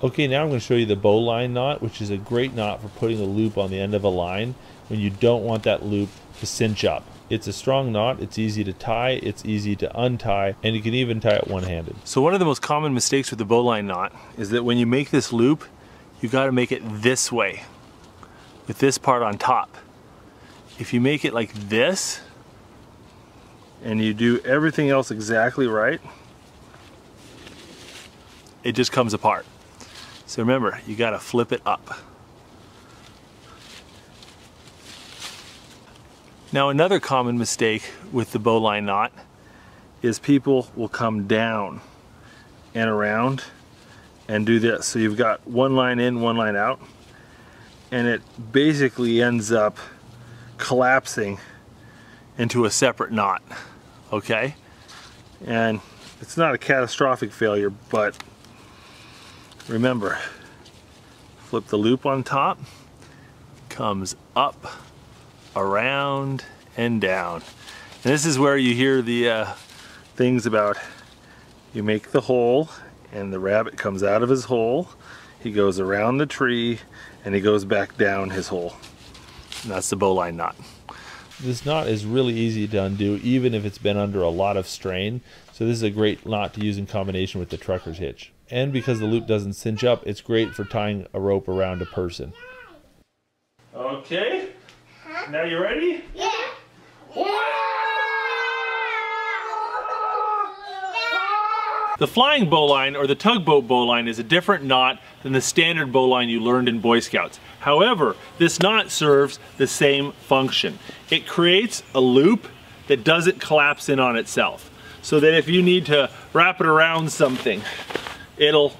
Okay, now I'm going to show you the bowline knot, which is a great knot for putting a loop on the end of a line when you don't want that loop to cinch up. It's a strong knot, it's easy to tie, it's easy to untie, and you can even tie it one-handed. So one of the most common mistakes with the bowline knot is that when you make this loop, you got to make it this way, with this part on top. If you make it like this, and you do everything else exactly right, it just comes apart. So remember, you got to flip it up. Now another common mistake with the bowline knot is people will come down and around and do this. So you've got one line in, one line out, and it basically ends up collapsing into a separate knot, okay? And it's not a catastrophic failure, but remember, flip the loop on top, comes up, around, and down. And this is where you hear the things about you make the hole and the rabbit comes out of his hole, he goes around the tree, and he goes back down his hole. And that's the bowline knot. This knot is really easy to undo even if it's been under a lot of strain, so this is a great knot to use in combination with the trucker's hitch. And because the loop doesn't cinch up, it's great for tying a rope around a person. Okay, now you ready? Yeah. The flying bowline, or the tugboat bowline, is a different knot than the standard bowline you learned in Boy Scouts. However, this knot serves the same function. It creates a loop that doesn't collapse in on itself, so that if you need to wrap it around something, it'll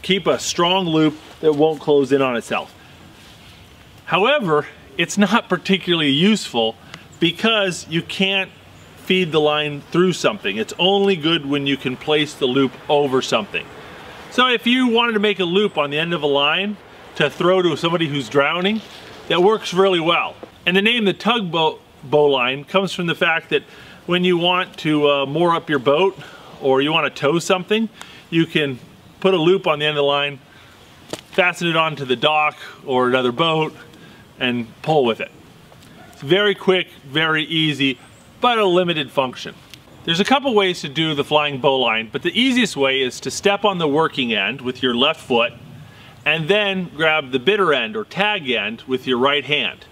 keep a strong loop that won't close in on itself. However, it's not particularly useful because you can't feed the line through something. It's only good when you can place the loop over something. So if you wanted to make a loop on the end of a line to throw to somebody who's drowning, that works really well. And the name the tugboat bowline comes from the fact that when you want to moor up your boat or you want to tow something, you can put a loop on the end of the line, fasten it onto the dock or another boat, and pull with it. It's very quick, very easy, but a limited function. There's a couple ways to do the flying bowline, but the easiest way is to step on the working end with your left foot and then grab the bitter end or tag end with your right hand.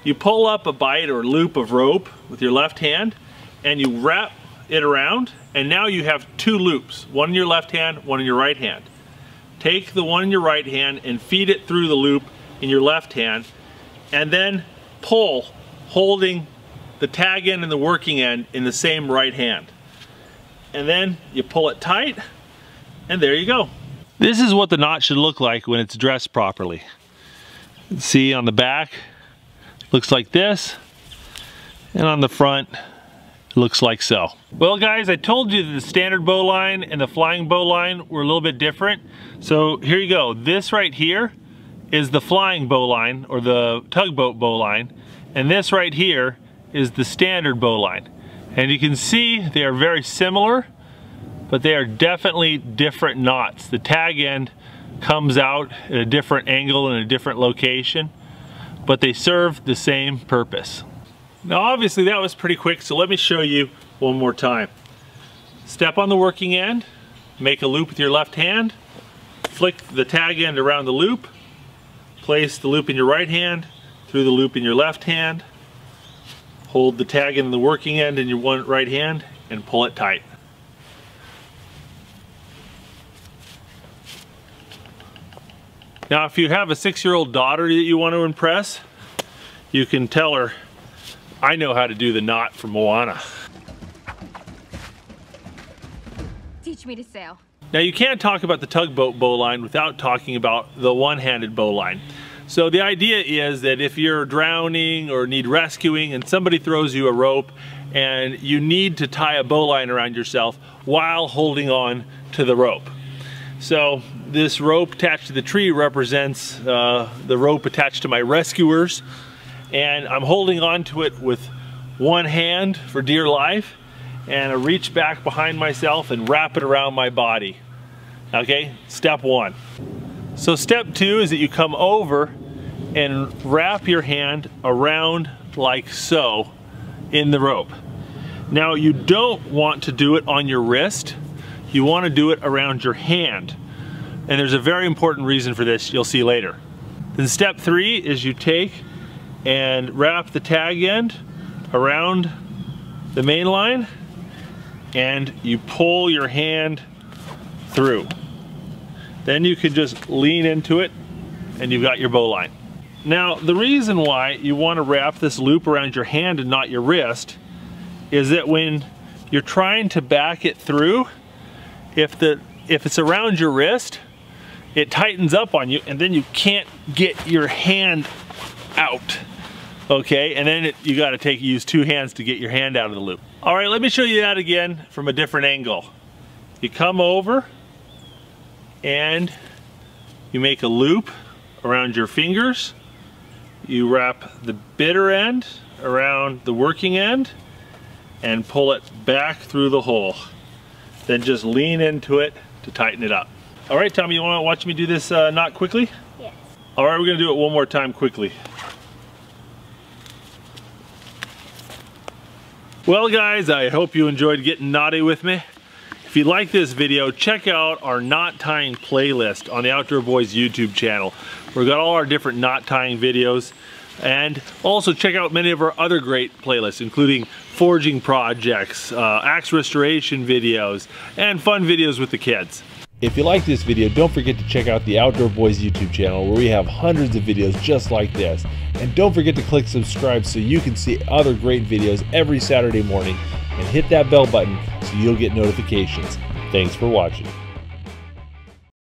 You pull up a bight or loop of rope with your left hand and you wrap it around, and now you have two loops, one in your left hand, one in your right hand. Take the one in your right hand and feed it through the loop in your left hand, and then pull, holding the tag end and the working end in the same right hand. And then you pull it tight, and there you go. This is what the knot should look like when it's dressed properly. See on the back, looks like this, and on the front, it looks like so. Well guys, I told you that the standard bowline and the flying bowline were a little bit different. So here you go. This right here is the flying bowline, or the tugboat bowline, and this right here is the standard bowline. And you can see they are very similar, but they are definitely different knots. The tag end comes out at a different angle in a different location, but they serve the same purpose. Now obviously that was pretty quick, so let me show you one more time. Step on the working end, make a loop with your left hand, flick the tag end around the loop, place the loop in your right hand, through the loop in your left hand, hold the tag end and the working end in your right hand, and pull it tight. Now if you have a 6-year-old daughter that you want to impress, you can tell her, I know how to do the knot from Moana. Teach me to sail. Now you can't talk about the tugboat bowline without talking about the one-handed bowline. So the idea is that if you're drowning or need rescuing and somebody throws you a rope and you need to tie a bowline around yourself while holding on to the rope. So this rope attached to the tree represents the rope attached to my rescuers, and I'm holding on to it with one hand for dear life, and I reach back behind myself and wrap it around my body. Okay, step one. So step two is that you come over and wrap your hand around like so in the rope. Now you don't want to do it on your wrist. You want to do it around your hand. And there's a very important reason for this you'll see later. Then step three is you take and wrap the tag end around the main line and you pull your hand through. Then you can just lean into it and you've got your bowline. Now the reason why you want to wrap this loop around your hand and not your wrist is that when you're trying to back it through, if it's around your wrist, it tightens up on you and then you can't get your hand out. Okay, and then you got to use two hands to get your hand out of the loop. All right, let me show you that again from a different angle. You come over and you make a loop around your fingers. You wrap the bitter end around the working end and pull it back through the hole. Then just lean into it to tighten it up. All right, Tommy, you want to watch me do this knot quickly? Yes. All right, we're going to do it one more time quickly. Well guys, I hope you enjoyed getting knotty with me. If you like this video, check out our knot tying playlist on the Outdoor Boys YouTube channel. We've got all our different knot tying videos, and also check out many of our other great playlists, including forging projects, axe restoration videos, and fun videos with the kids. If you like this video, don't forget to check out the Outdoor Boys YouTube channel where we have hundreds of videos just like this. And don't forget to click subscribe so you can see other great videos every Saturday morning, and hit that bell button so you'll get notifications. Thanks for watching.